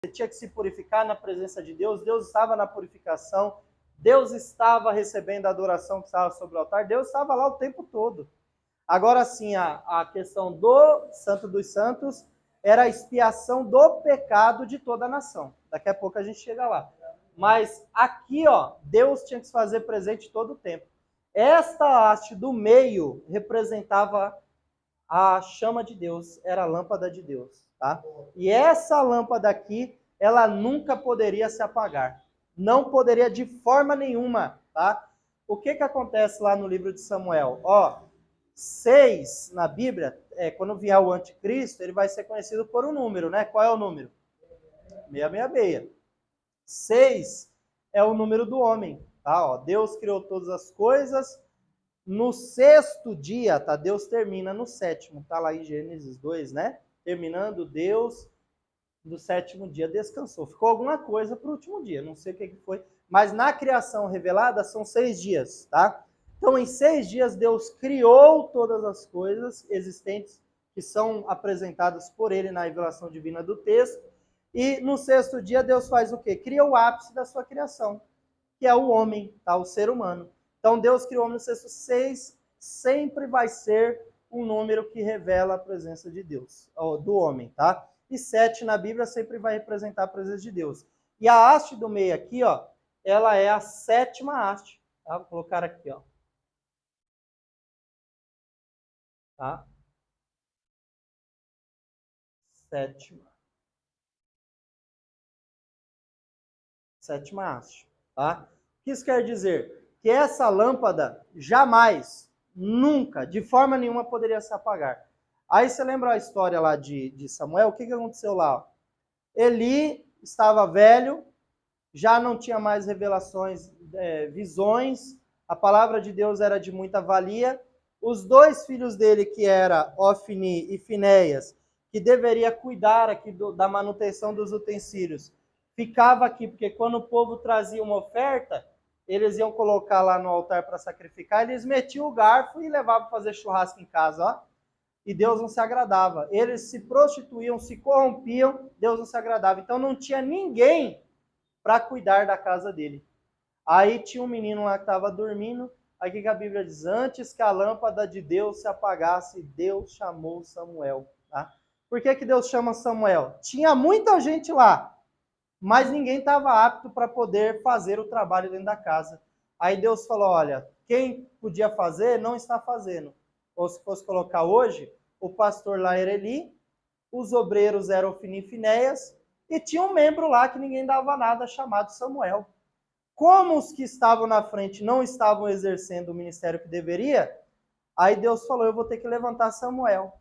Você tinha que se purificar na presença de Deus. Deus estava na purificação. Deus estava recebendo a adoração que estava sobre o altar. Deus estava lá o tempo todo. Agora sim, a questão do Santo dos Santos era a expiação do pecado de toda a nação. Daqui a pouco a gente chega lá. Mas aqui, ó, Deus tinha que se fazer presente todo o tempo. Esta haste do meio representava a chama de Deus, era a lâmpada de Deus, tá? E essa lâmpada aqui, ela nunca poderia se apagar. Não poderia de forma nenhuma, tá? O que acontece lá no livro de Samuel? Ó, 6 na Bíblia, quando vier o anticristo, ele vai ser conhecido por um número, né? Qual é o número? 666. 6 é o número do homem, tá? Ó, Deus criou todas as coisas. No sexto dia, tá? Deus termina no sétimo, tá lá em Gênesis 2, né? Terminando, Deus do sétimo dia descansou. Ficou alguma coisa para o último dia, não sei o que foi, mas na criação revelada são 6 dias, tá? Então, em 6 dias, Deus criou todas as coisas existentes que são apresentadas por ele na revelação divina do texto. E no sexto dia, Deus faz o quê? Cria o ápice da sua criação, que é o homem, tá? O ser humano. Então, Deus criou o homem no sexto. 6 sempre vai ser um número que revela a presença de Deus, do homem, tá? E 7 na Bíblia sempre vai representar a presença de Deus. E a haste do meio aqui, ó, ela é a 7ª haste, tá? Vou colocar aqui, ó. Tá? 7ª. 7ª haste, tá? O que isso quer dizer? Que essa lâmpada jamais, nunca, de forma nenhuma poderia se apagar. Aí você lembra a história lá de Samuel? O que aconteceu lá? Eli estava velho, já não tinha mais revelações, visões, a palavra de Deus era de muita valia. Os 2 filhos dele, que era Ofni e Finéias, que deveria cuidar aqui da manutenção dos utensílios, ficava aqui, porque quando o povo trazia uma oferta, eles iam colocar lá no altar para sacrificar, eles metiam o garfo e levavam para fazer churrasco em casa, ó. E Deus não se agradava. Eles se prostituíam, se corrompiam, Deus não se agradava. Então não tinha ninguém para cuidar da casa dele. Aí tinha um menino lá que estava dormindo. Aí que a Bíblia diz? Antes que a lâmpada de Deus se apagasse, Deus chamou Samuel. Tá? Por que Deus chama Samuel? Tinha muita gente lá, mas ninguém estava apto para poder fazer o trabalho dentro da casa. Aí Deus falou, olha, quem podia fazer, não está fazendo. Ou se fosse colocar hoje, o pastor lá era Eli, os obreiros eram Ofni e Finéias, e tinha um membro lá que ninguém dava nada, chamado Samuel. Como os que estavam na frente não estavam exercendo o ministério que deveria, aí Deus falou, eu vou ter que levantar Samuel.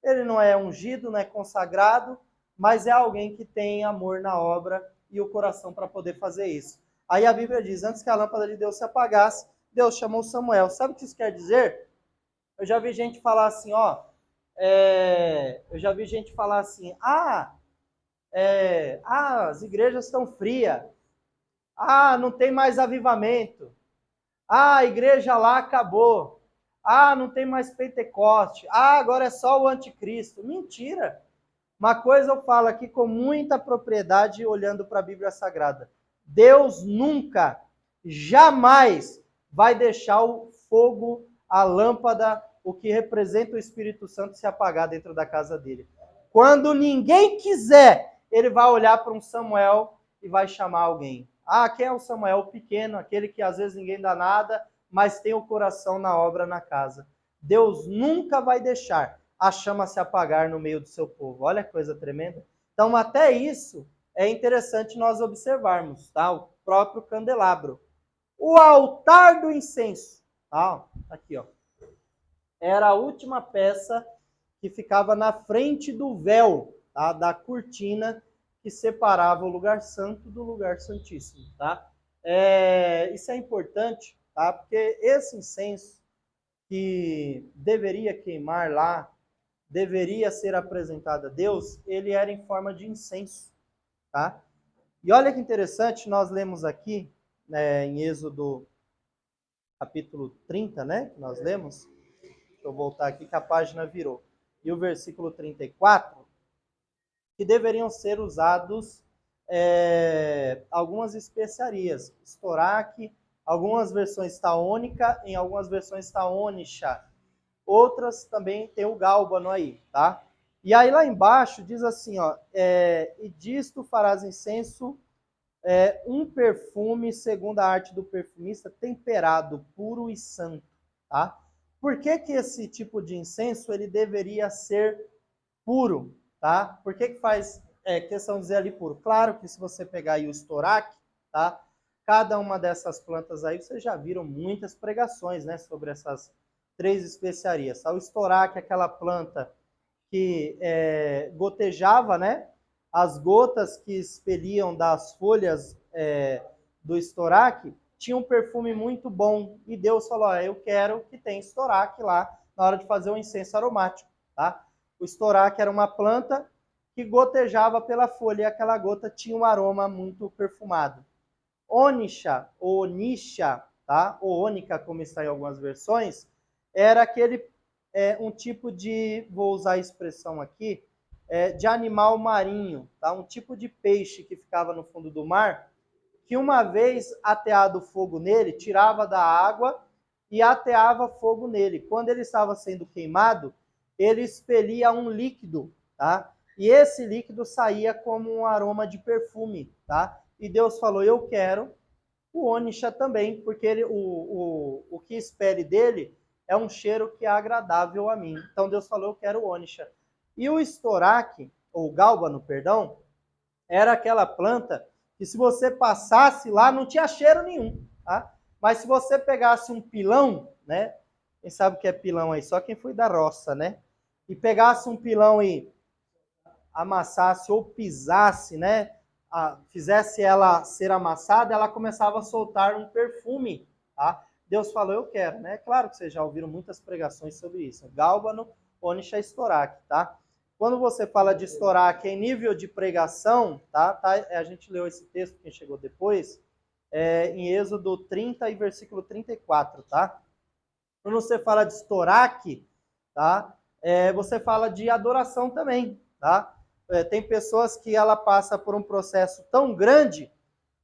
Ele não é ungido, não é consagrado, mas é alguém que tem amor na obra e o coração para poder fazer isso. Aí a Bíblia diz, antes que a lâmpada de Deus se apagasse, Deus chamou Samuel. Sabe o que isso quer dizer? Eu já vi gente falar assim, ó, as igrejas estão frias, não tem mais avivamento, a igreja lá acabou, não tem mais Pentecoste, agora é só o anticristo. Mentira! Uma coisa eu falo aqui com muita propriedade, olhando para a Bíblia Sagrada. Deus nunca, jamais vai deixar o fogo, a lâmpada, o que representa o Espírito Santo se apagar dentro da casa dele. Quando ninguém quiser, ele vai olhar para um Samuel e vai chamar alguém. Quem é o Samuel? O pequeno, aquele que às vezes ninguém dá nada, mas tem o coração na obra, na casa. Deus nunca vai deixar a chama se apagar no meio do seu povo. Olha que coisa tremenda. Então, até isso é interessante nós observarmos, tá? O próprio candelabro. O altar do incenso, tá? Aqui, ó. Era a última peça que ficava na frente do véu, tá? Da cortina que separava o lugar santo do lugar santíssimo, tá? Isso é importante, tá? Porque esse incenso que deveria queimar lá, deveria ser apresentado a Deus, ele era em forma de incenso, tá? E olha que interessante, nós lemos aqui, né, em Êxodo capítulo 30, né, que nós lemos, deixa eu voltar aqui que a página virou, e o versículo 34, que deveriam ser usados algumas especiarias. Estoraque, algumas versões está ônica, em algumas versões está ônicha. Outras também tem o gálbano aí, tá? E aí lá embaixo diz assim, ó, e disto farás incenso, um perfume, segundo a arte do perfumista, temperado, puro e santo, tá? Por que que esse tipo de incenso ele deveria ser puro, tá? Por que que faz questão de dizer ali puro? Claro que se você pegar aí o estoraque, tá? Cada uma dessas plantas aí, vocês já viram muitas pregações, né, sobre essas 3 especiarias. Tá? O estoraque é aquela planta que gotejava, né? As gotas que expeliam das folhas do estoraque tinham um perfume muito bom. E Deus falou, eu quero que tenha estoraque lá na hora de fazer o incenso aromático, tá? O estoraque era uma planta que gotejava pela folha e aquela gota tinha um aroma muito perfumado. Ônicha, ou onisha, tá? Ou ônica, como está em algumas versões, era um tipo de, vou usar a expressão aqui, de animal marinho, tá? Um tipo de peixe que ficava no fundo do mar, que uma vez ateado fogo nele, tirava da água e ateava fogo nele. Quando ele estava sendo queimado, ele expelia um líquido, tá? E esse líquido saía como um aroma de perfume, tá? E Deus falou, eu quero o onisha também, porque o que espere dele é um cheiro que é agradável a mim. Então Deus falou, eu quero o onisha. E o estoraque, ou gálbano, perdão, era aquela planta que se você passasse lá não tinha cheiro nenhum, tá? Mas se você pegasse um pilão, né? Quem sabe o que é pilão aí? Só quem foi da roça, né? E pegasse um pilão e amassasse ou pisasse, né? Fizesse ela ser amassada, ela começava a soltar um perfume, tá? Deus falou, eu quero, né? Claro que vocês já ouviram muitas pregações sobre isso. Gálbano, onisha, estoraque, tá? Quando você fala de estoraque em nível de pregação, tá? A gente leu esse texto, quem chegou depois, em Êxodo 30 e versículo 34, tá? Quando você fala de estoraque, tá? Você fala de adoração também, tá? Tem pessoas que ela passa por um processo tão grande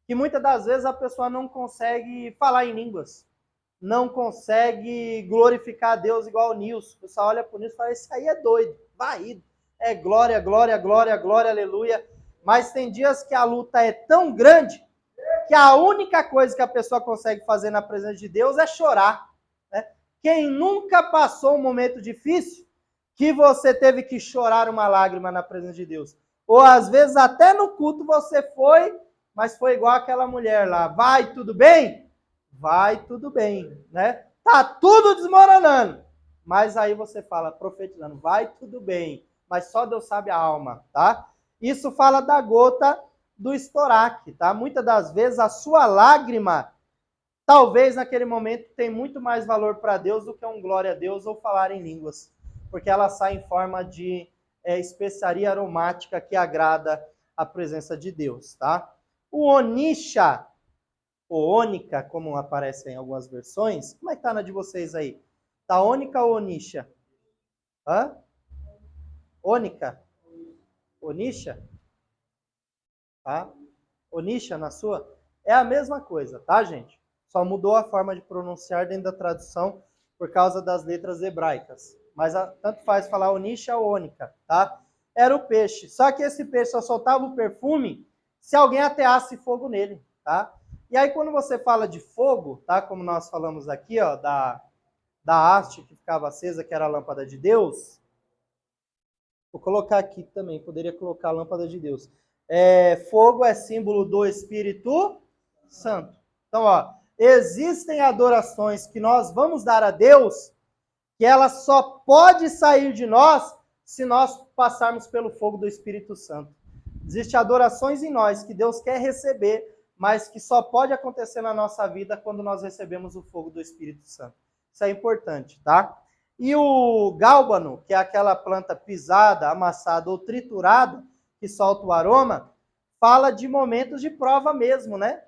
que muitas das vezes a pessoa não consegue falar em línguas, não consegue glorificar a Deus igual o Nilson. O pessoal olha para o Nilson e fala, esse aí é doido, varrido. É glória, glória, glória, glória, aleluia. Mas tem dias que a luta é tão grande que a única coisa que a pessoa consegue fazer na presença de Deus é chorar. Né? Quem nunca passou um momento difícil que você teve que chorar uma lágrima na presença de Deus? Ou às vezes até no culto você foi, mas foi igual aquela mulher lá. Vai, tudo bem? Vai, tudo bem, né? Tá tudo desmoronando. Mas aí você fala, profetizando, vai, tudo bem. Mas só Deus sabe a alma, tá? Isso fala da gota do estoraque, tá? Muitas das vezes a sua lágrima, talvez naquele momento, tem muito mais valor para Deus do que um glória a Deus ou falar em línguas, porque ela sai em forma de especiaria aromática que agrada a presença de Deus, tá? O onisha, ou ônica, como aparece em algumas versões, como é que tá na de vocês aí? Tá ônica ou onisha? Hã? Ônica? Onisha? Tá? Onisha na sua? É a mesma coisa, tá, gente? Só mudou a forma de pronunciar dentro da tradução por causa das letras hebraicas. Mas tanto faz falar onisha ou ônica, tá? Era o peixe. Só que esse peixe só soltava o perfume se alguém ateasse fogo nele, tá? E aí quando você fala de fogo, tá? Como nós falamos aqui, ó, da haste que ficava acesa, que era a lâmpada de Deus. Vou colocar aqui também, poderia colocar a lâmpada de Deus. Fogo é símbolo do Espírito Santo. Então, ó, existem adorações que nós vamos dar a Deus que ela só pode sair de nós se nós passarmos pelo fogo do Espírito Santo. Existem adorações em nós que Deus quer receber, mas que só pode acontecer na nossa vida quando nós recebemos o fogo do Espírito Santo. Isso é importante, tá? E o gálbano, que é aquela planta pisada, amassada ou triturada, que solta o aroma, fala de momentos de prova mesmo, né?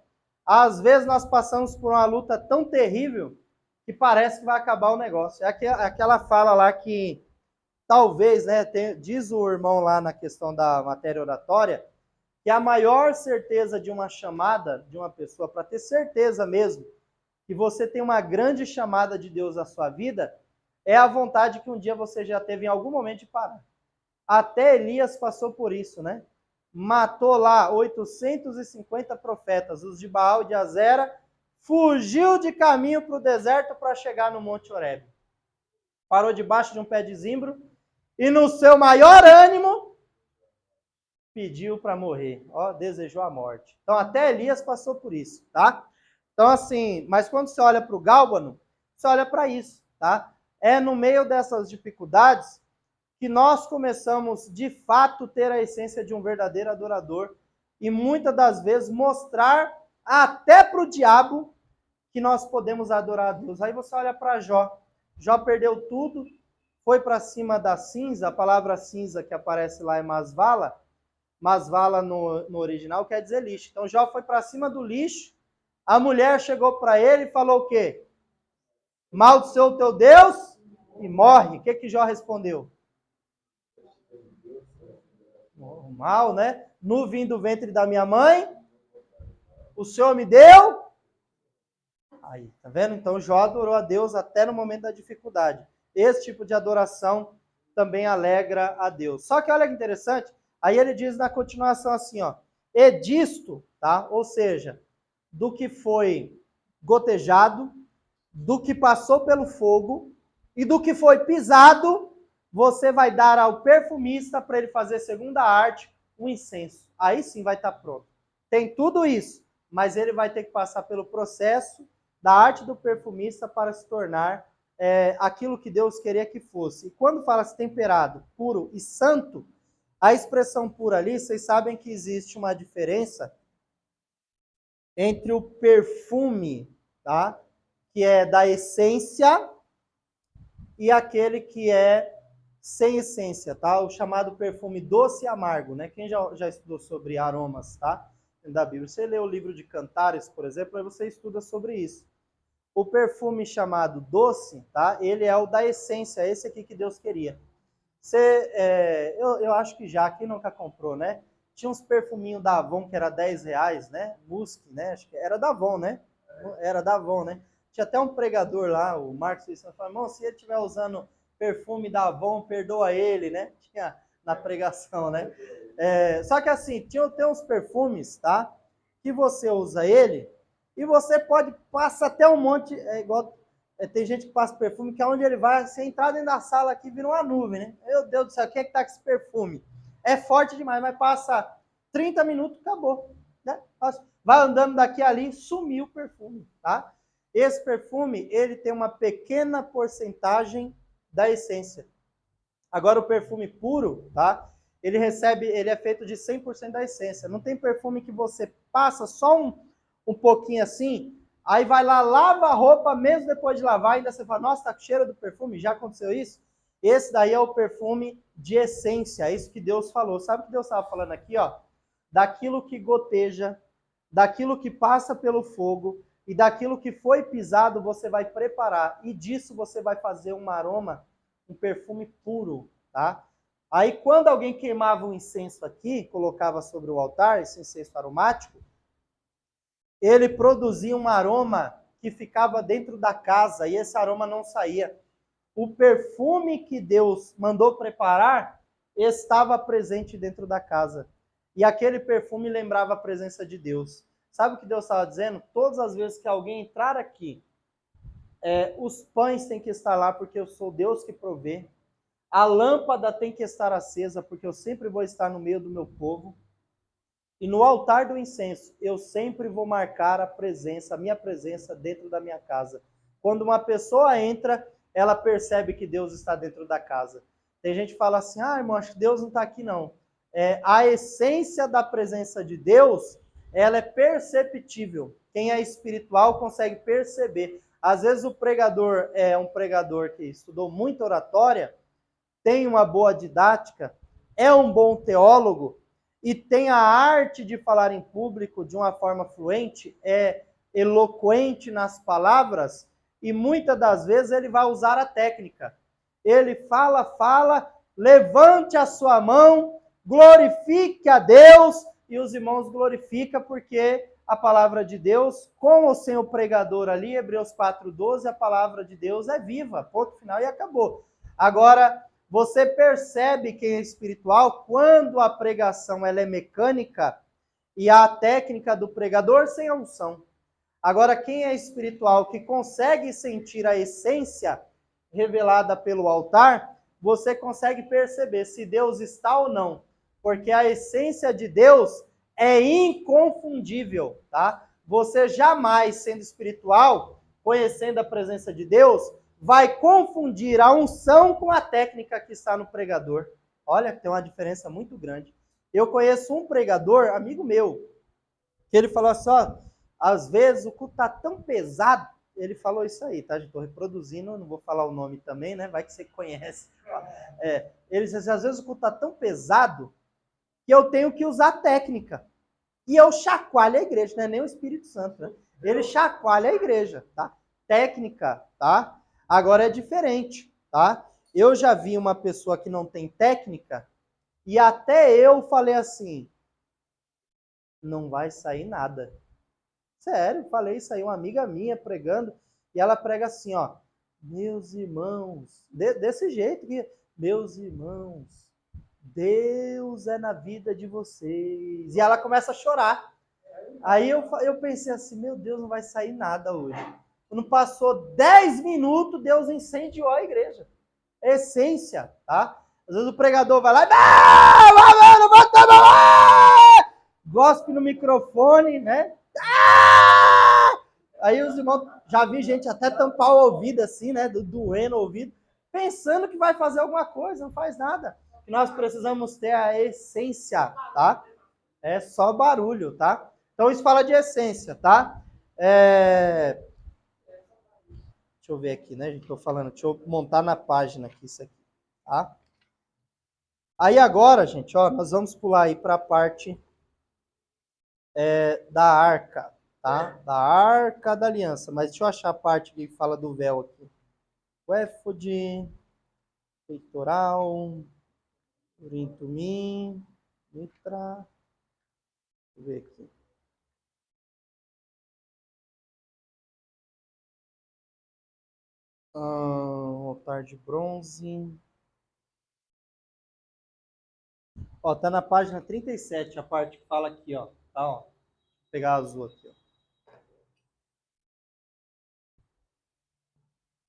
Às vezes nós passamos por uma luta tão terrível que parece que vai acabar o negócio. É aquela fala lá que talvez, né, diz o irmão lá na questão da matéria oratória, que a maior certeza de uma chamada de uma pessoa, para ter certeza mesmo que você tem uma grande chamada de Deus na sua vida, é a vontade que um dia você já teve em algum momento de parar. Até Elias passou por isso, né? Matou lá 850 profetas, os de Baal e de Azera, fugiu de caminho para o deserto para chegar no Monte Horebe. Parou debaixo de um pé de zimbro e no seu maior ânimo pediu para morrer. Ó, desejou a morte. Então até Elias passou por isso, tá? Então assim, mas quando você olha para o Gálbano, você olha para isso, tá? É no meio dessas dificuldades que nós começamos, de fato, ter a essência de um verdadeiro adorador e muitas das vezes mostrar até para o diabo que nós podemos adorar a Deus. Aí você olha para Jó. Jó perdeu tudo, foi para cima da cinza. A palavra cinza que aparece lá é masvala. Masvala no original quer dizer lixo. Então Jó foi para cima do lixo. A mulher chegou para ele e falou o quê? Maldição o teu Deus e morre. O que Jó respondeu? Mal, né? No vim do ventre da minha mãe, o Senhor me deu. Aí, tá vendo? Então Jó adorou a Deus até no momento da dificuldade. Esse tipo de adoração também alegra a Deus. Só que olha que interessante, aí ele diz na continuação assim, ó, e disto, tá? Ou seja, do que foi gotejado, do que passou pelo fogo e do que foi pisado, você vai dar ao perfumista para ele fazer segundo a arte um incenso. Aí sim vai estar pronto. Tem tudo isso, mas ele vai ter que passar pelo processo da arte do perfumista para se tornar aquilo que Deus queria que fosse. E quando fala-se temperado, puro e santo, a expressão pura ali, vocês sabem que existe uma diferença entre o perfume, tá? Que é da essência, e aquele que é sem essência, tá? O chamado perfume doce e amargo, né? Quem já estudou sobre aromas, tá? Da Bíblia. Você lê o livro de Cantares, por exemplo, aí você estuda sobre isso. O perfume chamado doce, tá? Ele é o da essência, esse aqui que Deus queria. Eu acho que já, quem nunca comprou, né? Tinha uns perfuminhos da Avon que era R$10, né? Musk, né? Acho que era da Avon, né? Era da Avon, né? Tinha até um pregador lá, o Marcos Luciano, falou, irmão, se ele estiver usando perfume da Avon, perdoa ele, né? Tinha na pregação, né? Só que assim, tem uns perfumes, tá? Que você usa ele e você pode passar até um monte, tem gente que passa perfume que aonde ele vai, você entrar dentro da sala aqui, vira uma nuvem, né? Meu Deus do céu, quem é que tá com esse perfume? É forte demais, mas passa 30 minutos, acabou, né? Vai andando daqui ali, sumiu o perfume, tá? Esse perfume, ele tem uma pequena porcentagem da essência. Agora o perfume puro, tá? Ele é feito de 100% da essência. Não tem perfume que você passa só um pouquinho assim, aí vai lá, lava a roupa, mesmo depois de lavar, ainda você fala, nossa, tá com cheiro do perfume, já aconteceu isso? Esse daí é o perfume de essência, é isso que Deus falou. Sabe o que Deus estava falando aqui, ó? Daquilo que goteja, daquilo que passa pelo fogo, e daquilo que foi pisado você vai preparar, e disso você vai fazer um aroma, um perfume puro, tá? Aí quando alguém queimava um incenso aqui, colocava sobre o altar, esse incenso aromático, ele produzia um aroma que ficava dentro da casa, e esse aroma não saía. O perfume que Deus mandou preparar estava presente dentro da casa. E aquele perfume lembrava a presença de Deus. Sabe o que Deus estava dizendo? Todas as vezes que alguém entrar aqui, os pães têm que estar lá porque eu sou Deus que provê. A lâmpada tem que estar acesa porque eu sempre vou estar no meio do meu povo. E no altar do incenso, eu sempre vou marcar a minha presença dentro da minha casa. Quando uma pessoa entra, ela percebe que Deus está dentro da casa. Tem gente que fala assim, irmão, acho que Deus não está aqui não. A essência da presença de Deus, ela é perceptível. Quem é espiritual consegue perceber. Às vezes o pregador é um pregador que estudou muito oratória, tem uma boa didática, é um bom teólogo, e tem a arte de falar em público de uma forma fluente, é eloquente nas palavras, e muitas das vezes ele vai usar a técnica. Ele fala, levante a sua mão, glorifique a Deus, e os irmãos glorificam porque a palavra de Deus, com ou sem o pregador ali, Hebreus 4:12, a palavra de Deus é viva, ponto final e acabou. Agora, você percebe quem é espiritual quando a pregação ela é mecânica e a técnica do pregador sem a unção. Agora, quem é espiritual, que consegue sentir a essência revelada pelo altar, você consegue perceber se Deus está ou não. Porque a essência de Deus é inconfundível, tá? Você jamais, sendo espiritual, conhecendo a presença de Deus, vai confundir a unção com a técnica que está no pregador. Olha, tem uma diferença muito grande. Eu conheço um pregador, amigo meu, que ele falou assim, ó, às vezes o culto tá tão pesado, ele falou isso aí, tá? Estou reproduzindo, não vou falar o nome também, né? Vai que você conhece. Ele disse assim, às vezes o culto tá tão pesado que eu tenho que usar técnica. E eu chacoalho a igreja, não é nem o Espírito Santo, né? Ele chacoalha a igreja, tá? Técnica, tá? Agora é diferente, tá? Eu já vi uma pessoa que não tem técnica e até eu falei assim, não vai sair nada. Sério, falei isso aí, uma amiga minha pregando, e ela prega assim, ó, meus irmãos, desse jeito, meus irmãos, Deus é na vida de vocês. E ela começa a chorar. Aí eu pensei assim, meu Deus, não vai sair nada hoje. Quando passou 10 minutos, Deus incendiou a igreja. Essência, tá? Às vezes o pregador vai lá, gospe no microfone, né? Aí os irmãos, já vi gente até tampar o ouvido assim, né? Doendo o ouvido, pensando que vai fazer alguma coisa, não faz nada. E nós precisamos ter a essência, tá? É só barulho, tá? Então isso fala de essência, tá? Deixa eu ver aqui, né, gente? Tô falando, deixa eu montar na página aqui isso aqui, tá? Aí agora, gente, ó, nós vamos pular aí para a parte da arca, tá? Da arca da aliança. Mas deixa eu achar a parte que fala do véu aqui. O éfode, peitoral, urim tumim, mitra. Deixa eu ver aqui. Altar de bronze. Ó, tá na página 37, a parte que fala aqui, ó. Tá, ó. Vou pegar a azul aqui, ó.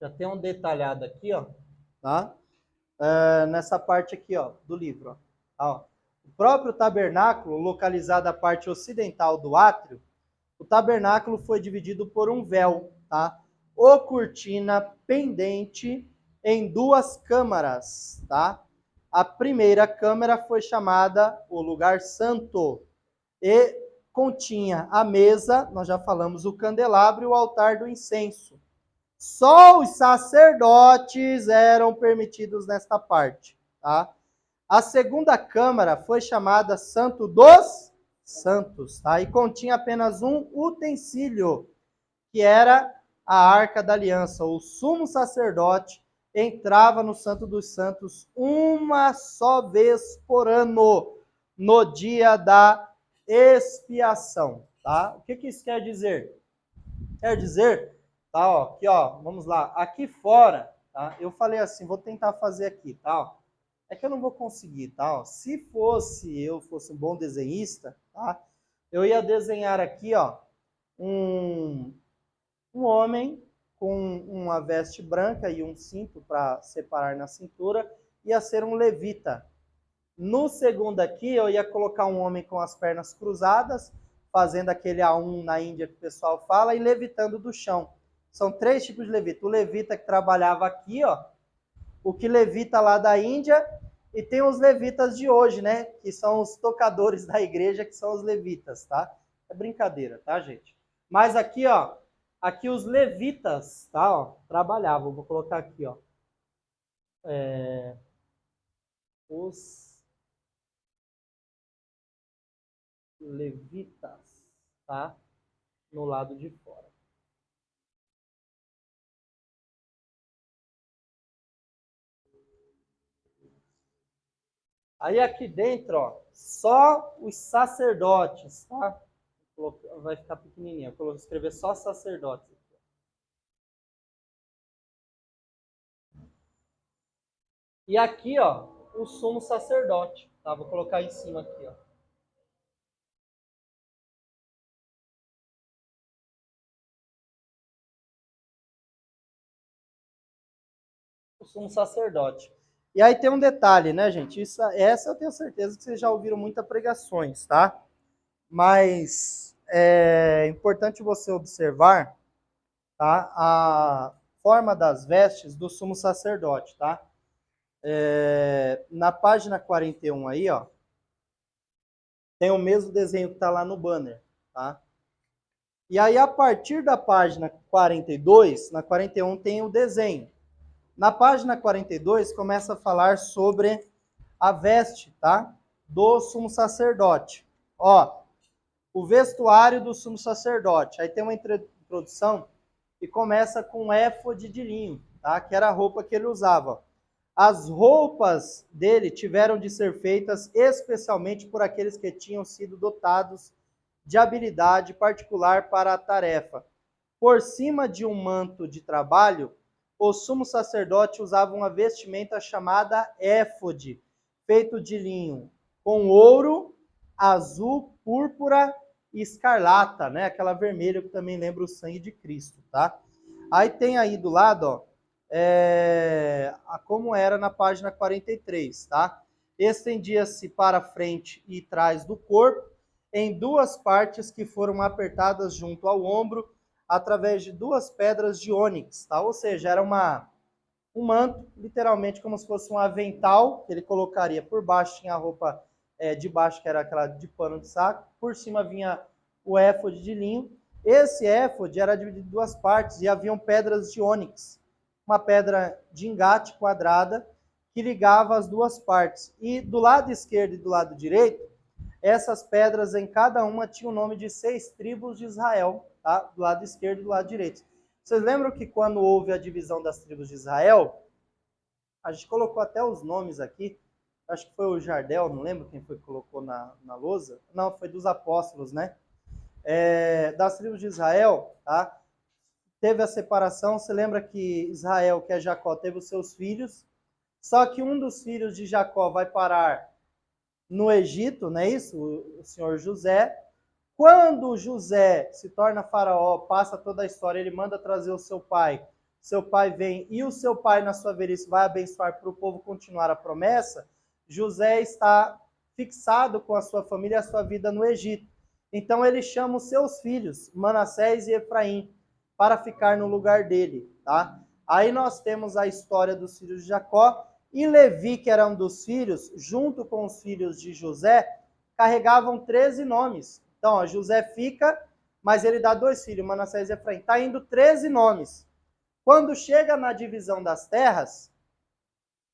Já tem um detalhado aqui, ó. Tá? Nessa parte aqui, ó, do livro, ó. Tá, ó. O próprio tabernáculo, localizado à parte ocidental do átrio, o tabernáculo foi dividido por um véu, tá? Ou cortina pendente em duas câmaras, tá? A primeira câmara foi chamada o lugar santo e continha a mesa, nós já falamos, o candelabro e o altar do incenso. Só os sacerdotes eram permitidos nesta parte, tá? A segunda câmara foi chamada Santo dos Santos, tá? E continha apenas um utensílio, que era a Arca da Aliança. O sumo sacerdote entrava no Santo dos Santos uma só vez por ano, no dia da expiação, tá? O que isso quer dizer? Quer dizer, tá, ó, aqui, ó, vamos lá, aqui fora, tá? Eu falei assim, vou tentar fazer aqui, tá? Ó, é que eu não vou conseguir, tá? Ó, se eu fosse um bom desenhista, tá? Eu ia desenhar aqui, ó, um homem com uma veste branca e um cinto para separar na cintura, ia ser um levita. No segundo aqui, eu ia colocar um homem com as pernas cruzadas, fazendo aquele A1 na Índia que o pessoal fala, e levitando do chão. São três tipos de levita. O levita que trabalhava aqui, ó, o que levita lá da Índia, e tem os levitas de hoje, né? Que são os tocadores da igreja, que são os levitas, tá? É brincadeira, tá, gente? Mas aqui, ó, aqui os levitas, tá, ó, trabalhavam. Vou colocar aqui, ó. Os levitas, tá? No lado de fora. Aí aqui dentro, ó, só os sacerdotes, tá? Vai ficar pequenininho. Eu vou escrever só sacerdotes. E aqui, ó, o sumo sacerdote, tá? Vou colocar em cima aqui, ó. O sumo sacerdote. E aí tem um detalhe, né, gente? Essa eu tenho certeza que vocês já ouviram muitas pregações, tá? Mas é importante você observar, tá, a forma das vestes do sumo sacerdote, tá? Na página 41 aí, ó, tem o mesmo desenho que está lá no banner, tá? E aí, a partir da página 42, na 41 tem o desenho. Na página 42 começa a falar sobre a veste, tá? Do sumo sacerdote. Ó, o vestuário do sumo sacerdote. Aí tem uma introdução e começa com um éfode de linho, tá? Que era a roupa que ele usava. As roupas dele tiveram de ser feitas especialmente por aqueles que tinham sido dotados de habilidade particular para a tarefa. Por cima de um manto de trabalho, o sumo sacerdote usava uma vestimenta chamada éfode, feito de linho, com ouro, azul, púrpura e escarlata, né? Aquela vermelha que também lembra o sangue de Cristo, tá? Aí tem aí do lado, ó, como era na página 43, tá? Estendia-se para frente e trás do corpo, em duas partes que foram apertadas junto ao ombro, através de duas pedras de ônix, tá? Ou seja, era um manto, literalmente como se fosse um avental, que ele colocaria por baixo, tinha a roupa de baixo, que era aquela de pano de saco, por cima vinha o éfode de linho. Esse éfode era dividido em duas partes e haviam pedras de ônix, uma pedra de engate quadrada que ligava as duas partes. E do lado esquerdo e do lado direito, essas pedras em cada uma tinham o nome de 6 tribos de Israel, tá? Do lado esquerdo e do lado direito. Vocês lembram que quando houve a divisão das tribos de Israel, a gente colocou até os nomes aqui, acho que foi o Jardel, não lembro quem foi que colocou na lousa, não, foi dos apóstolos, né? Das tribos de Israel, tá? Teve a separação, você lembra que Israel, que é Jacó, teve os seus filhos, só que um dos filhos de Jacó vai parar no Egito, não é isso? O senhor José. Quando José se torna faraó, passa toda a história, ele manda trazer o seu pai. Seu pai vem e o seu pai, na sua velhice, vai abençoar para o povo continuar a promessa. José está fixado com a sua família e a sua vida no Egito. Então ele chama os seus filhos, Manassés e Efraim, para ficar no lugar dele, tá? Aí nós temos a história dos filhos de Jacó, e Levi, que era um dos filhos, junto com os filhos de José, carregavam 13 nomes. Então, ó, José fica, mas ele dá 2 filhos, Manassés e Efraim. Está indo 13 nomes. Quando chega na divisão das terras,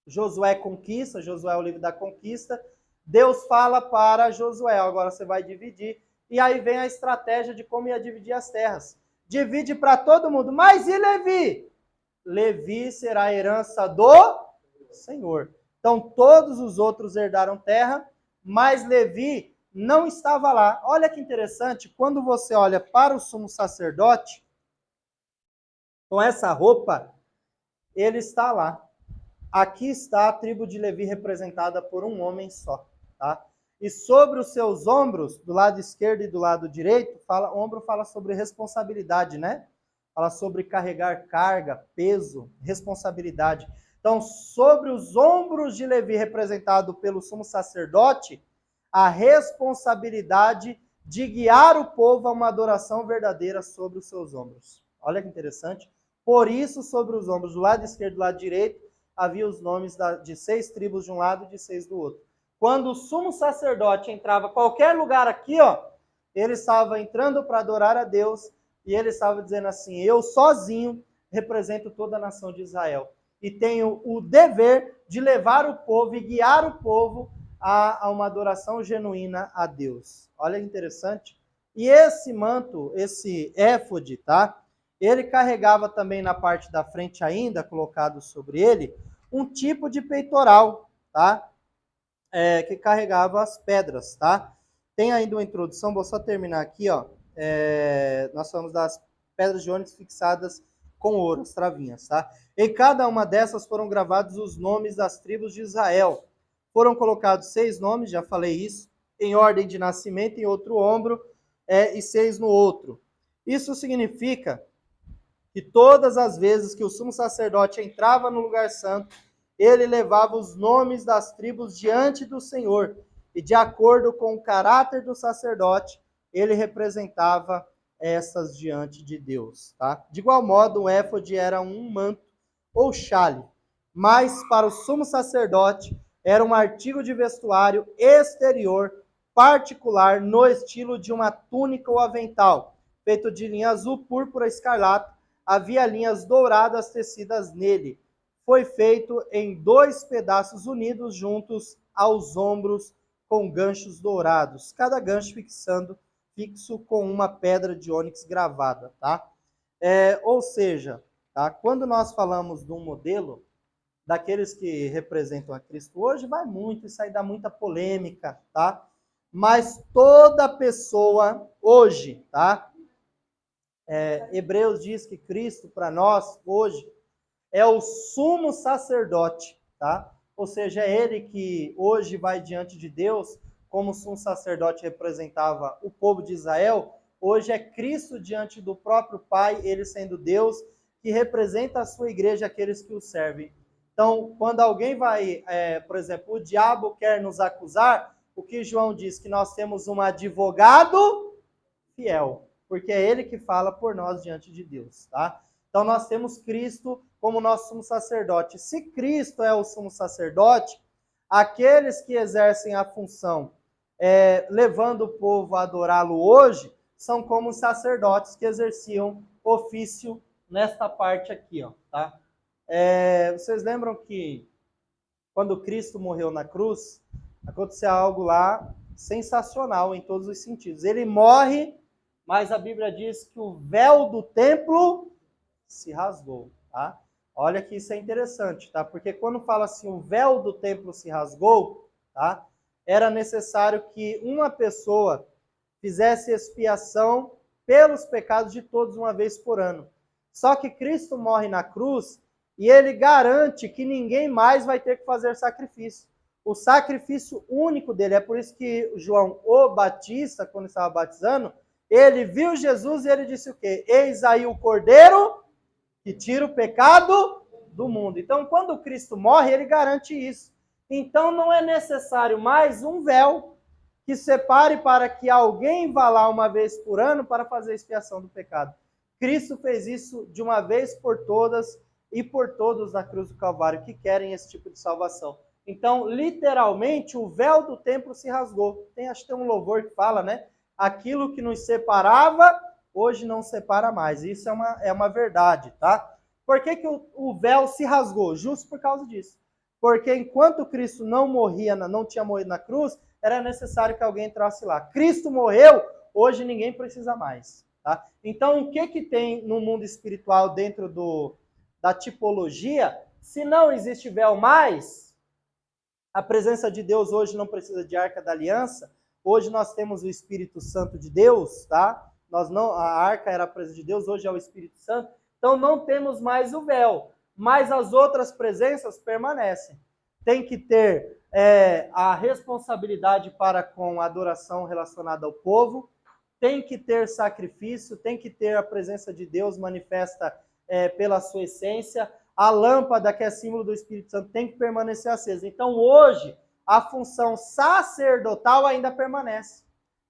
Josué conquista, Josué é o livro da conquista, Deus fala para Josué, agora você vai dividir, e aí vem a estratégia de como ia dividir as terras. Divide para todo mundo, mas e Levi? Levi será a herança do Senhor. Então, todos os outros herdaram terra, mas Levi não estava lá. Olha que interessante, quando você olha para o sumo sacerdote, com essa roupa, ele está lá. Aqui está a tribo de Levi representada por um homem só, tá? E sobre os seus ombros, do lado esquerdo e do lado direito, ombro fala sobre responsabilidade, né? Fala sobre carregar carga, peso, responsabilidade. Então, sobre os ombros de Levi, representado pelo sumo sacerdote, a responsabilidade de guiar o povo a uma adoração verdadeira sobre os seus ombros. Olha que interessante. Por isso, sobre os ombros do lado esquerdo e do lado direito, havia os nomes de 6 tribos de um lado e de 6 do outro. Quando o sumo sacerdote entrava qualquer lugar aqui, ó, ele estava entrando para adorar a Deus e ele estava dizendo assim: eu sozinho represento toda a nação de Israel e tenho o dever de levar o povo e guiar o povo a uma adoração genuína a Deus. Olha que interessante. E esse manto, esse éfode, tá? Ele carregava também na parte da frente ainda, colocado sobre ele, um tipo de peitoral, tá? que carregava as pedras, tá? Tem ainda uma introdução, vou só terminar aqui, ó. Nós falamos das pedras de ônix fixadas com ouro, as travinhas, tá? Em cada uma dessas foram gravados os nomes das tribos de Israel. Foram colocados 6 nomes, já falei isso, em ordem de nascimento em outro ombro e 6 no outro. Isso significa que todas as vezes que o sumo sacerdote entrava no lugar santo, ele levava os nomes das tribos diante do Senhor, e de acordo com o caráter do sacerdote, ele representava essas diante de Deus. Tá? De igual modo, o éfode era um manto ou chale, mas para o sumo sacerdote era um artigo de vestuário exterior particular no estilo de uma túnica ou avental, feito de linha azul, púrpura, escarlata. Havia linhas douradas tecidas nele. Foi feito em 2 pedaços unidos juntos aos ombros com ganchos dourados, cada gancho fixo com uma pedra de ônix gravada, tá? Ou seja, tá? Quando nós falamos de um modelo daqueles que representam a Cristo hoje, vai muito, isso aí dá muita polêmica, tá? Mas toda pessoa hoje, tá? Hebreus diz que Cristo, para nós, hoje, é o sumo sacerdote, tá? Ou seja, é ele que hoje vai diante de Deus, como o sumo sacerdote representava o povo de Israel, hoje é Cristo diante do próprio Pai, ele sendo Deus, que representa a sua igreja, aqueles que o servem. Então, quando alguém vai, por exemplo, o diabo quer nos acusar, o que João diz? Que nós temos um advogado fiel, porque é ele que fala por nós diante de Deus, tá? Então nós temos Cristo como nosso sumo sacerdote. Se Cristo é o sumo sacerdote, aqueles que exercem a função levando o povo a adorá-lo hoje, são como os sacerdotes que exerciam ofício nesta parte aqui, ó, tá? Vocês lembram que quando Cristo morreu na cruz, aconteceu algo lá sensacional em todos os sentidos. Ele morre, mas a Bíblia diz que o véu do templo se rasgou, tá? Olha que isso é interessante, tá? Porque quando fala assim, o véu do templo se rasgou, tá? Era necessário que uma pessoa fizesse expiação pelos pecados de todos uma vez por ano. Só que Cristo morre na cruz e ele garante que ninguém mais vai ter que fazer sacrifício. O sacrifício único dele, é por isso que João, o Batista, quando estava batizando, ele viu Jesus e ele disse o quê? Eis aí o Cordeiro que tira o pecado do mundo. Então, quando Cristo morre, ele garante isso. Então, não é necessário mais um véu que separe para que alguém vá lá uma vez por ano para fazer a expiação do pecado. Cristo fez isso de uma vez por todas e por todos na cruz do Calvário que querem esse tipo de salvação. Então, literalmente, o véu do templo se rasgou. Acho que tem um louvor que fala, né? Aquilo que nos separava, hoje não separa mais. Isso é uma verdade, tá? Por que o véu se rasgou? Justo por causa disso. Porque enquanto Cristo não tinha morrido na cruz, era necessário que alguém entrasse lá. Cristo morreu, hoje ninguém precisa mais. Tá? Então, o que tem no mundo espiritual dentro da tipologia? Se não existe véu mais, a presença de Deus hoje não precisa de arca da aliança. Hoje nós temos o Espírito Santo de Deus, tá? A arca era a presença de Deus, hoje é o Espírito Santo. Então não temos mais o véu, mas as outras presenças permanecem. Tem que ter a responsabilidade para com a adoração relacionada ao povo, tem que ter sacrifício, tem que ter a presença de Deus manifesta pela sua essência. A lâmpada, que é símbolo do Espírito Santo, tem que permanecer acesa. Então, hoje, a função sacerdotal ainda permanece.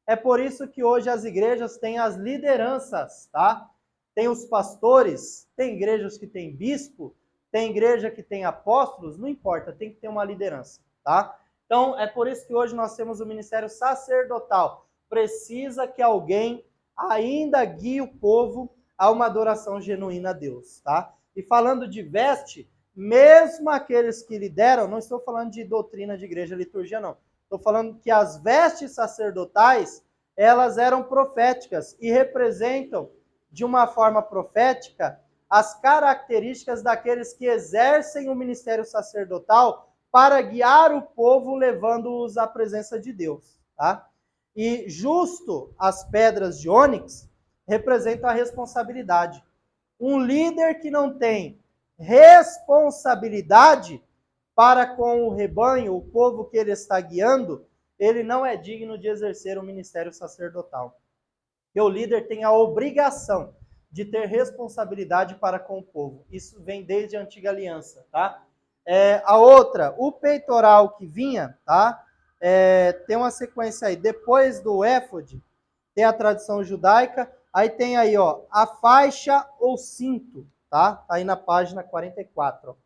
É por isso que hoje as igrejas têm as lideranças, tá? Tem os pastores, tem igrejas que tem bispo, tem igreja que tem apóstolos, não importa, tem que ter uma liderança, tá? Então, é por isso que hoje nós temos o ministério sacerdotal. Precisa que alguém ainda guie o povo a uma adoração genuína a Deus, tá? E falando de veste, mesmo aqueles que lideram, não estou falando de doutrina de igreja, liturgia, não. Estou falando que as vestes sacerdotais, elas eram proféticas e representam, de uma forma profética, as características daqueles que exercem o ministério sacerdotal para guiar o povo, levando-os à presença de Deus, tá? E justo as pedras de ônix representam a responsabilidade. Um líder que não tem responsabilidade para com o rebanho, o povo que ele está guiando, ele não é digno de exercer o ministério sacerdotal. E o líder tem a obrigação de ter responsabilidade para com o povo. Isso vem desde a antiga aliança, tá? A outra, o peitoral que vinha, tá? Tem uma sequência aí. Depois do éfode, tem a tradição judaica. Aí tem aí, ó, a faixa ou cinto, tá? Tá aí na página 44,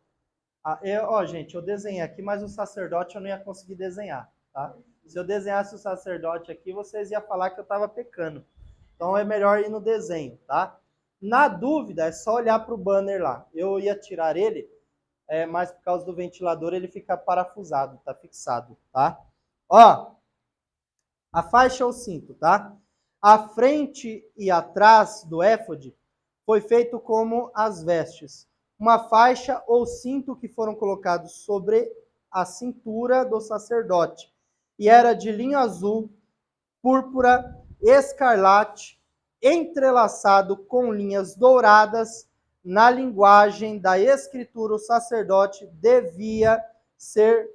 ó. Gente, eu desenhei aqui, mas o sacerdote eu não ia conseguir desenhar, tá? Se eu desenhasse o sacerdote aqui, vocês iam falar que eu estava pecando. Então é melhor ir no desenho, tá? Na dúvida, é só olhar para o banner lá. Eu ia tirar ele, mas por causa do ventilador ele fica parafusado, tá fixado, tá? Ó, a faixa ou cinto, tá? A frente e atrás do éfode foi feito como as vestes. Uma faixa ou cinto que foram colocados sobre a cintura do sacerdote. E era de linho azul, púrpura, escarlate, entrelaçado com linhas douradas. Na linguagem da escritura, o sacerdote devia ser